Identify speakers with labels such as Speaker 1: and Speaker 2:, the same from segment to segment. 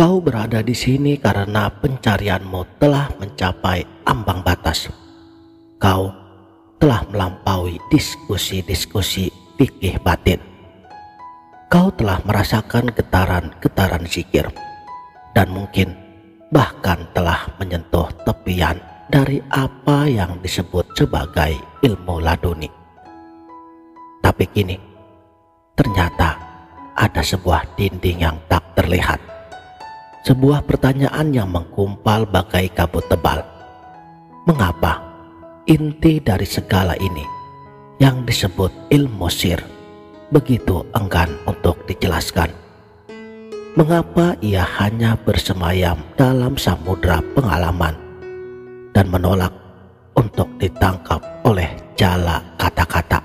Speaker 1: Kau berada di sini karena pencarianmu telah mencapai ambang batas. Kau telah melampaui diskusi-diskusi fikih batin. Kau telah merasakan getaran-getaran zikir dan mungkin bahkan telah menyentuh tepian dari apa yang disebut sebagai ilmu laduni. Tapi kini ternyata ada sebuah dinding yang tak terlihat. Sebuah pertanyaan yang menggumpal bagai kabut tebal. Mengapa inti dari segala ini yang disebut ilmu sir begitu enggan untuk dijelaskan? Mengapa ia hanya bersemayam dalam samudera pengalaman dan menolak untuk ditangkap oleh jala kata-kata?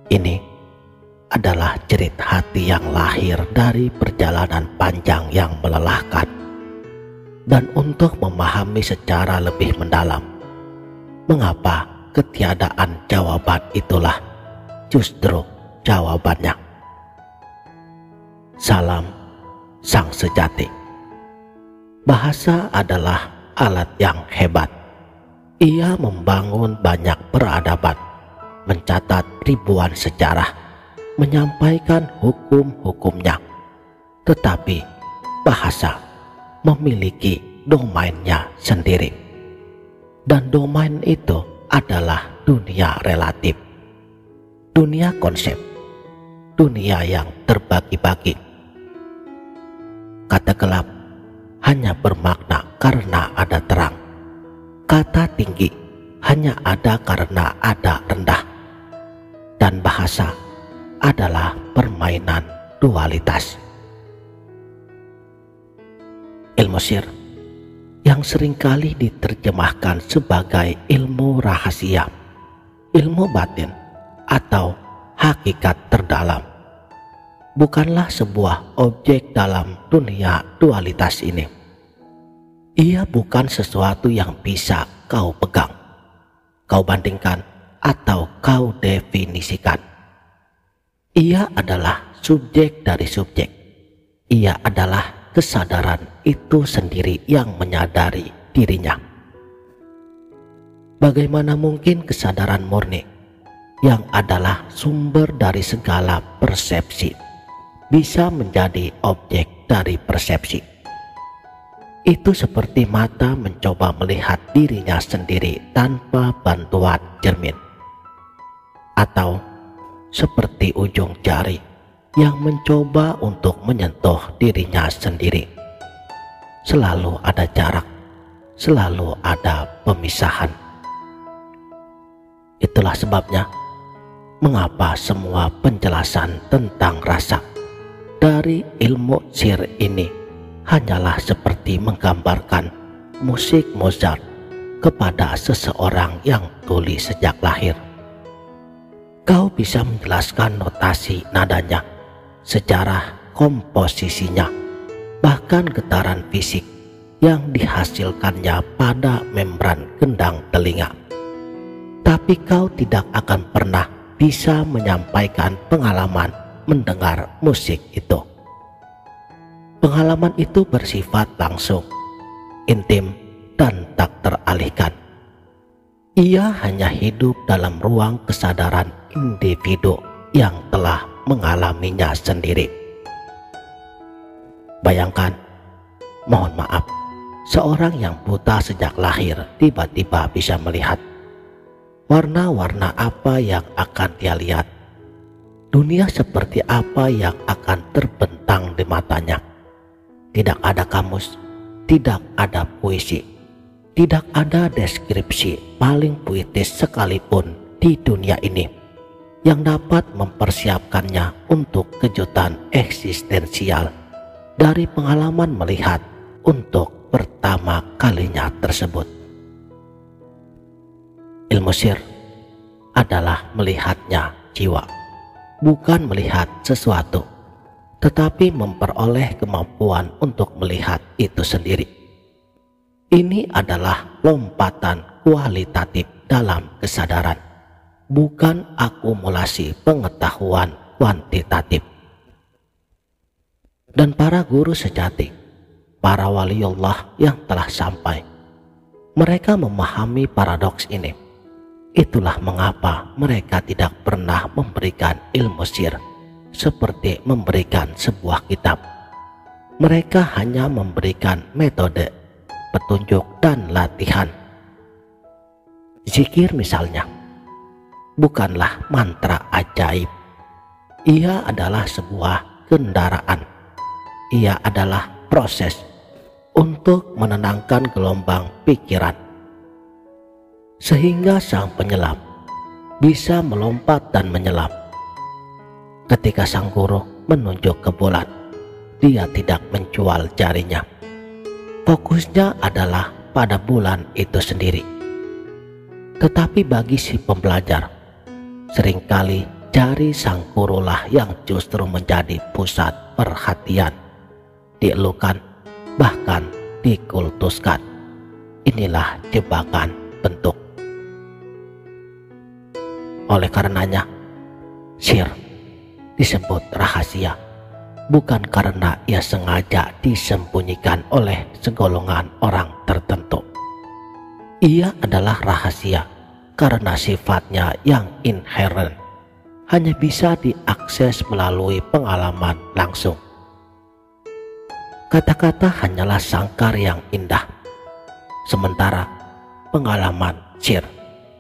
Speaker 1: Ini adalah jerit hati yang lahir dari perjalanan panjang yang melelahkan. Dan untuk memahami secara lebih mendalam mengapa ketiadaan jawaban itulah justru jawabannya. Salam sang sejati. Bahasa adalah alat yang hebat. Ia membangun banyak peradaban, mencatat ribuan sejarah, menyampaikan hukum-hukumnya. Tetapi bahasa memiliki domainnya sendiri. Dan domain itu adalah dunia relatif, dunia konsep, dunia yang terbagi-bagi. Kata gelap hanya bermakna karena ada terang. Kata tinggi hanya ada karena ada rendah. Dan bahasa adalah permainan dualitas. Ilmu sir yang seringkali diterjemahkan sebagai ilmu rahasia, ilmu batin, atau hakikat terdalam, bukanlah sebuah objek dalam dunia dualitas ini. Ia bukan sesuatu yang bisa kau pegang, kau bandingkan, atau kau definisikan. Ia adalah subjek dari subjek. Ia adalah kesadaran itu sendiri yang menyadari dirinya. Bagaimana mungkin kesadaran murni yang adalah sumber dari segala persepsi bisa menjadi objek dari persepsi? Itu seperti mata mencoba melihat dirinya sendiri tanpa bantuan cermin, atau seperti ujung jari yang mencoba untuk menyentuh dirinya sendiri. Selalu ada jarak, selalu ada pemisahan. Itulah sebabnya mengapa semua penjelasan tentang rasa dari ilmu sir ini hanyalah seperti menggambarkan musik Mozart kepada seseorang yang tuli sejak lahir. Kau bisa menjelaskan notasi nadanya, sejarah komposisinya, bahkan getaran fisik yang dihasilkannya pada membran gendang telinga. Tapi kau tidak akan pernah bisa menyampaikan pengalaman mendengar musik itu. Pengalaman itu bersifat langsung, intim, dan tak teralihkan. Ia hanya hidup dalam ruang kesadaran individu yang telah mengalaminya sendiri. Bayangkan, mohon maaf, seorang yang buta sejak lahir tiba-tiba bisa melihat. Warna-warna apa yang akan dia lihat? Dunia seperti apa yang akan terbentang di matanya? Tidak ada kamus, tidak ada puisi, tidak ada deskripsi paling puitis sekalipun di dunia ini yang dapat mempersiapkannya untuk kejutan eksistensial dari pengalaman melihat untuk pertama kalinya tersebut. Ilmu sir adalah melihatnya jiwa, bukan melihat sesuatu, tetapi memperoleh kemampuan untuk melihat itu sendiri. Ini adalah lompatan kualitatif dalam kesadaran, bukan akumulasi pengetahuan kuantitatif. dan para guru sejati, para waliullah yang telah sampai. Mereka memahami paradoks ini. Itulah mengapa mereka tidak pernah memberikan ilmu sihir seperti memberikan sebuah kitab. Mereka hanya memberikan metode, petunjuk, dan latihan. Zikir misalnya, bukanlah mantra ajaib. Ia adalah sebuah kendaraan. Ia adalah proses untuk menenangkan gelombang pikiran, sehingga sang penyelam bisa melompat dan menyelam. Ketika sang guru menunjuk ke bulan, dia tidak menjual jarinya. Fokusnya adalah pada bulan itu sendiri. Tetapi bagi si pembelajar, seringkali jari sang gurulah yang justru menjadi pusat perhatian, dielukan, bahkan dikultuskan. Inilah jebakan bentuk. Oleh karenanya, sihir disebut rahasia, bukan karena ia sengaja disembunyikan oleh segolongan orang tertentu. Ia adalah rahasia karena sifatnya yang inheren, hanya bisa diakses melalui pengalaman langsung. Kata-kata hanyalah sangkar yang indah, sementara pengalaman sihir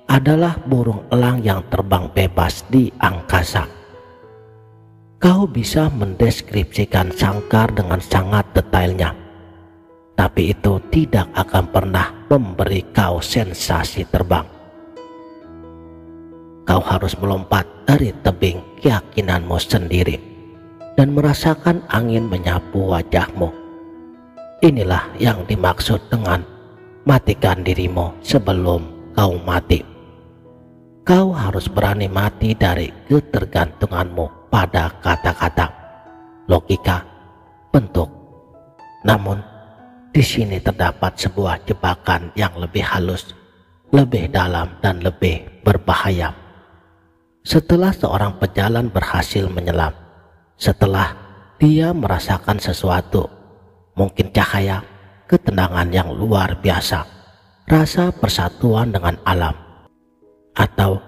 Speaker 1: adalah burung elang yang terbang bebas di angkasa. Kau bisa mendeskripsikan sangkar dengan sangat detailnya, tapi itu tidak akan pernah memberi kau sensasi terbang. Kau harus melompat dari tebing keyakinanmu sendiri dan merasakan angin menyapu wajahmu. Inilah yang dimaksud dengan matikan dirimu sebelum kau mati. Kau harus berani mati dari ketergantunganmu pada kata-kata, logika, bentuk. Namun, di sini terdapat sebuah jebakan yang lebih halus, lebih dalam, dan lebih berbahaya. Setelah seorang pejalan berhasil menyelam, setelah dia merasakan sesuatu, mungkin cahaya, ketenangan yang luar biasa, rasa persatuan dengan alam, atau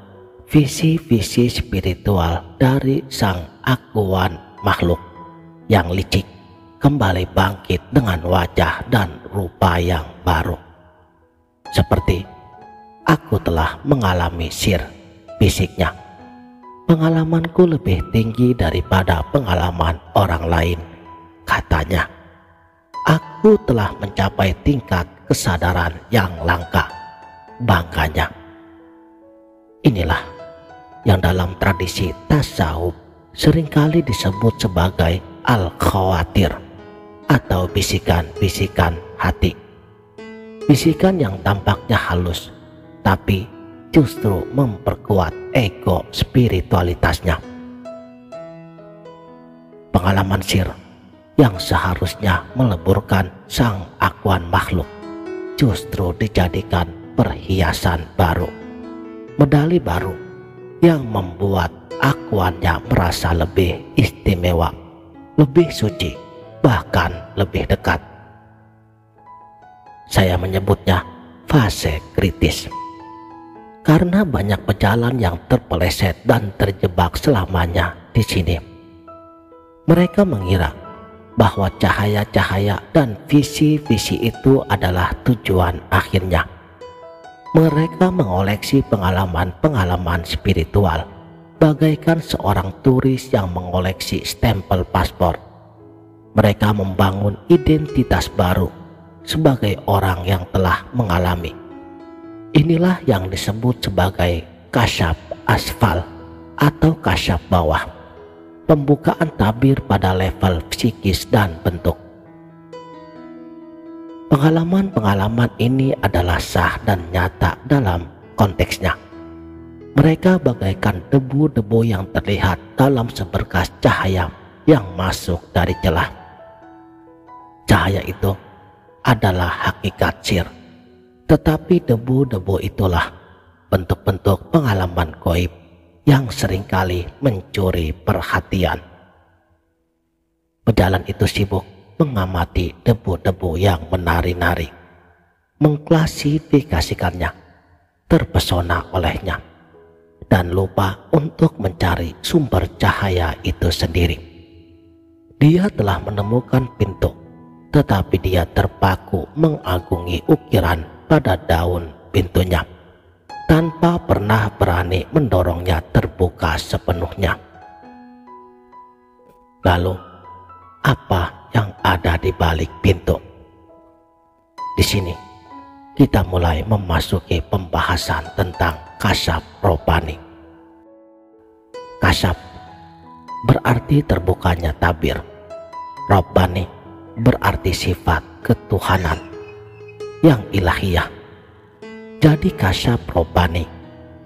Speaker 1: visi-visi spiritual dari sang akuan makhluk yang licik kembali bangkit dengan wajah dan rupa yang baru. Seperti, aku telah mengalami sihir, bisiknya. Pengalamanku lebih tinggi daripada pengalaman orang lain, katanya. Aku telah mencapai tingkat kesadaran yang langka, bangganya. Inilah yang dalam tradisi tasawuf seringkali disebut sebagai al-khawatir atau bisikan-bisikan hati. Bisikan yang tampaknya halus, tapi justru memperkuat ego spiritualitasnya. Pengalaman sihir yang seharusnya meleburkan sang akuan makhluk justru dijadikan perhiasan baru, medali baru yang membuat akuannya merasa lebih istimewa, lebih suci, bahkan lebih dekat. Saya menyebutnya fase kritis, karena banyak pejalan yang terpeleset dan terjebak selamanya di sini. Mereka mengira bahwa cahaya-cahaya dan visi-visi itu adalah tujuan akhirnya. Mereka mengoleksi pengalaman-pengalaman spiritual, bagaikan seorang turis yang mengoleksi stempel paspor. Mereka membangun identitas baru sebagai orang yang telah mengalami. Inilah yang disebut sebagai kasyaf asfal atau kasyaf bawah, pembukaan tabir pada level psikis dan bentuk. Pengalaman-pengalaman ini adalah sah dan nyata dalam konteksnya. Mereka bagaikan debu-debu yang terlihat dalam seberkas cahaya yang masuk dari celah. Cahaya itu adalah hakikat sihir, tetapi debu-debu itulah bentuk-bentuk pengalaman gaib yang seringkali mencuri perhatian. Pejalan itu sibuk mengamati debu-debu yang menari-nari, mengklasifikasikannya, terpesona olehnya, dan lupa untuk mencari sumber cahaya itu sendiri. Dia telah menemukan pintu, tetapi dia terpaku mengagungi ukiran pada daun pintunya, tanpa pernah berani mendorongnya terbuka sepenuhnya. Lalu, apa yang ada di balik pintu? Di sini, kita mulai memasuki pembahasan tentang kasyaf robbani. Kasyaf berarti terbukanya tabir. Robbani berarti sifat ketuhanan yang ilahiyah. Jadi kasyaf robbani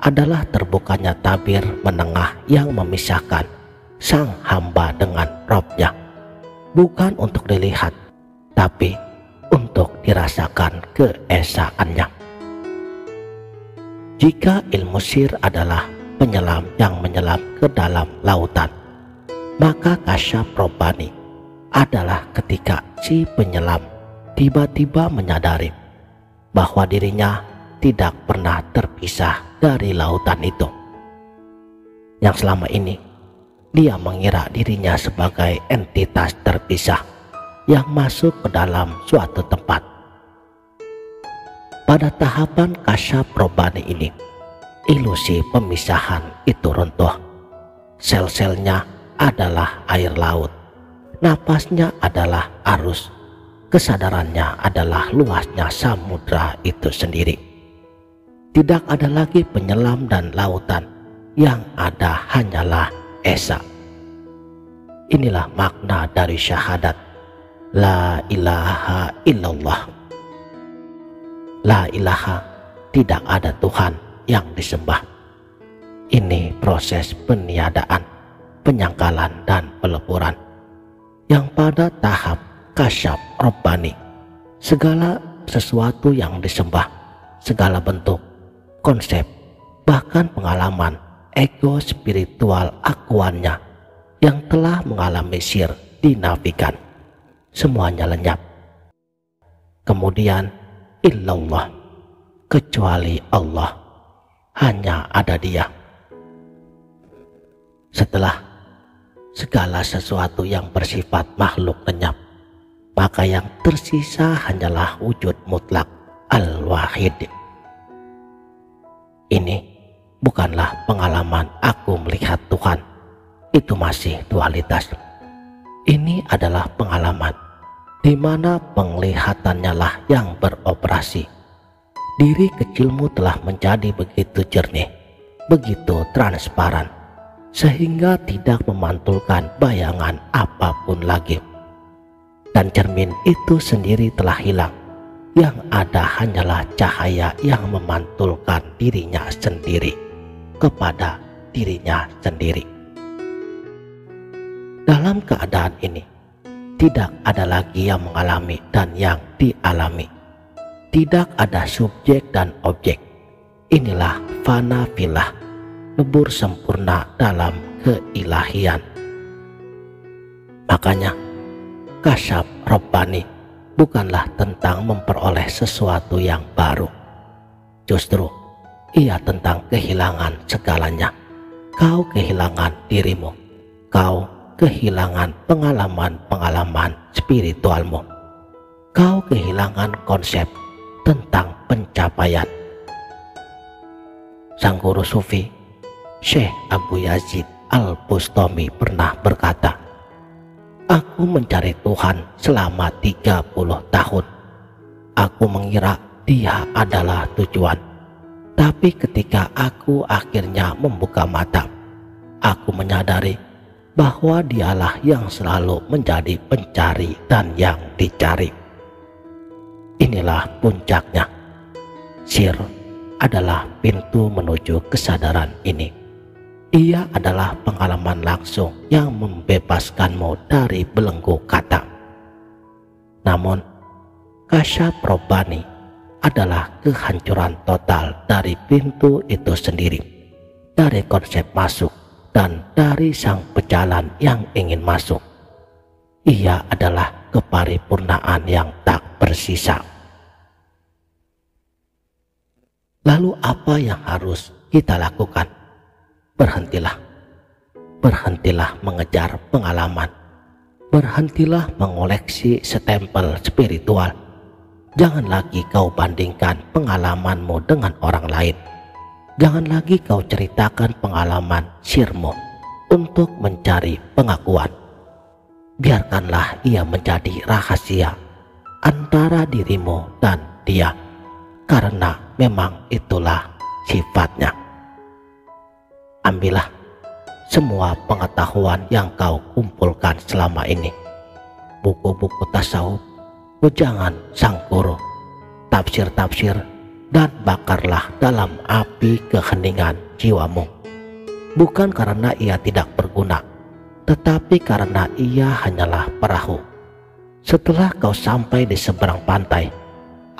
Speaker 1: adalah terbukanya tabir menengah yang memisahkan sang hamba dengan Robnya, bukan untuk dilihat, tapi untuk dirasakan keesaannya. Jika ilmu sir adalah penyelam yang menyelam ke dalam lautan, maka kasyaf robbani adalah ketika si penyelam tiba-tiba menyadari bahwa dirinya tidak pernah terpisah dari lautan itu, yang selama ini dia mengira dirinya sebagai entitas terpisah yang masuk ke dalam suatu tempat. Pada tahapan kasyaf robbani ini, ilusi pemisahan itu runtuh. Sel-selnya adalah air laut, napasnya adalah arus, kesadarannya adalah luasnya samudra itu sendiri. Tidak ada lagi penyelam dan lautan, yang ada hanyalah esa. Inilah makna dari syahadat La ilaha illallah. La ilaha, tidak ada Tuhan yang disembah. Ini proses peniadaan, penyangkalan dan peleburan, yang pada tahap kasyaf robbani segala sesuatu yang disembah, segala bentuk, konsep, bahkan pengalaman ego spiritual akuannya yang telah mengalami sir dinafikan, semuanya lenyap. Kemudian illallah, kecuali Allah, hanya ada Dia. Setelah segala sesuatu yang bersifat makhluk lenyap, maka yang tersisa hanyalah wujud mutlak al-wahid. Ini bukanlah pengalaman aku melihat Tuhan, itu masih dualitas. Ini adalah pengalaman di mana penglihatannya lah yang beroperasi. Diri kecilmu telah menjadi begitu jernih, begitu transparan, sehingga tidak memantulkan bayangan apapun lagi. Dan cermin itu sendiri telah hilang, yang ada hanyalah cahaya yang memantulkan dirinya sendiri kepada dirinya sendiri. Dalam keadaan ini, tidak ada lagi yang mengalami dan yang dialami. Tidak ada subjek dan objek. Inilah fana filah, lebur sempurna dalam keilahian. Makanya kasyaf robbani bukanlah tentang memperoleh sesuatu yang baru. Justru ia tentang kehilangan segalanya. Kau kehilangan dirimu. Kau kehilangan pengalaman-pengalaman spiritualmu. Kau kehilangan konsep tentang pencapaian. Sang guru sufi Syekh Abu Yazid Al-Bustami pernah berkata, "Aku mencari Tuhan selama 30 tahun. Aku mengira Dia adalah tujuan. Tapi ketika aku akhirnya membuka mata, aku menyadari bahwa Dialah yang selalu menjadi pencari dan yang dicari." Inilah puncaknya. Sir adalah pintu menuju kesadaran ini. Ia adalah pengalaman langsung yang membebaskanmu dari belenggu kata. Namun, kasyaf robbani adalah kehancuran total dari pintu itu sendiri, dari konsep masuk dan dari sang pejalan yang ingin masuk. Ia adalah keparipurnaan yang tak bersisa. Lalu apa yang harus kita lakukan? Berhentilah. Berhentilah mengejar pengalaman. Berhentilah mengoleksi stempel spiritual. Jangan lagi kau bandingkan pengalamanmu dengan orang lain. Jangan lagi kau ceritakan pengalaman sirmu untuk mencari pengakuan. Biarkanlah ia menjadi rahasia antara dirimu dan dia, karena memang itulah sifatnya. Ambillah semua pengetahuan yang kau kumpulkan selama ini, buku-buku tasawuf, wejangan sang guru, tafsir-tafsir, dan bakarlah dalam api keheningan jiwamu. Bukan karena ia tidak berguna, tetapi karena ia hanyalah perahu. Setelah kau sampai di seberang pantai,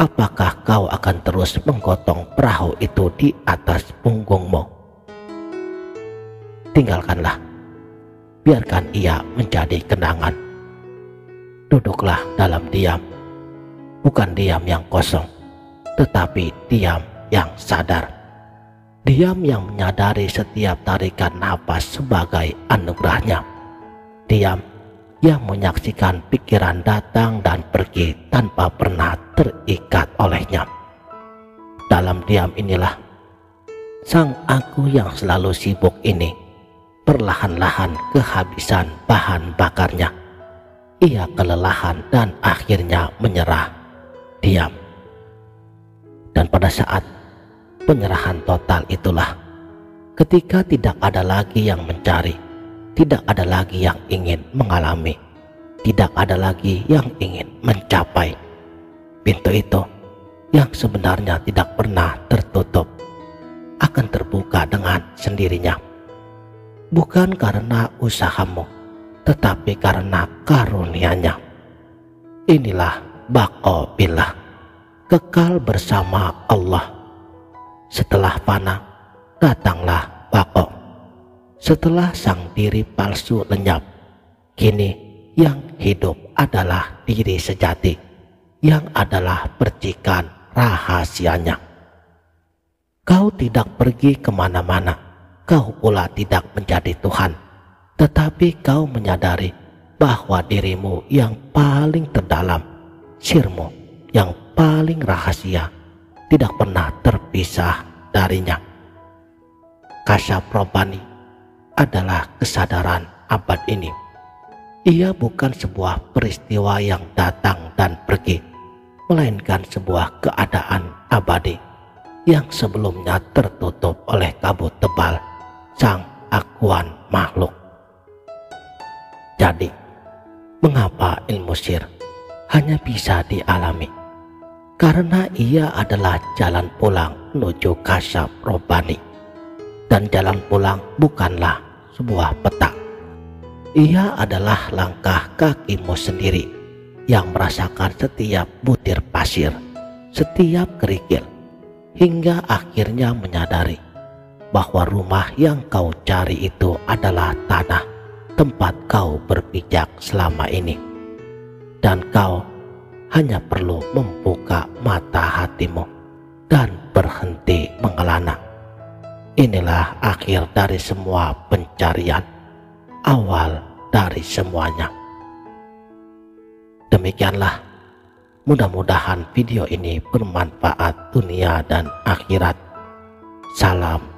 Speaker 1: apakah kau akan terus menggotong perahu itu di atas punggungmu? Tinggalkanlah, biarkan ia menjadi kenangan. Duduklah dalam diam, bukan diam yang kosong, tetapi diam yang sadar. Diam yang menyadari setiap tarikan napas sebagai anugerahnya. Diam yang menyaksikan pikiran datang dan pergi tanpa pernah terikat olehnya. Dalam diam inilah sang aku yang selalu sibuk ini perlahan-lahan kehabisan bahan bakarnya. Ia kelelahan dan akhirnya menyerah. Diam. Dan pada saat penyerahan total itulah ketika tidak ada lagi yang mencari, tidak ada lagi yang ingin mengalami, tidak ada lagi yang ingin mencapai. Pintu itu yang sebenarnya tidak pernah tertutup akan terbuka dengan sendirinya. Bukan karena usahamu, tetapi karena karunia-Nya. Inilah baqo billah, kekal bersama Allah. Setelah fana, datanglah baqo. Setelah sang diri palsu lenyap, kini yang hidup adalah diri sejati, yang adalah percikan rahasianya. Kau tidak pergi kemana-mana, kau pula tidak menjadi Tuhan, tetapi kau menyadari bahwa dirimu yang paling terdalam, sirmu yang paling rahasia, tidak pernah terpisah darinya. Kasyaf Robbani adalah kesadaran abad ini. Ia bukan sebuah peristiwa yang datang dan pergi, melainkan sebuah keadaan abadi yang sebelumnya tertutup oleh kabut tebal sang akuan makhluk. Jadi, mengapa ilmu sir hanya bisa dialami? Karena ia adalah jalan pulang menuju Kasyaf Robbani. Dan jalan pulang bukanlah sebuah peta. Ia adalah langkah kakimu sendiri yang merasakan setiap butir pasir, setiap kerikil, hingga akhirnya menyadari bahwa rumah yang kau cari itu adalah tanah tempat kau berpijak selama ini. Dan kau hanya perlu membuka mata hatimu dan berhenti mengelana. Inilah akhir dari semua pencarian, awal dari semuanya. Demikianlah, mudah-mudahan video ini bermanfaat dunia dan akhirat. Salam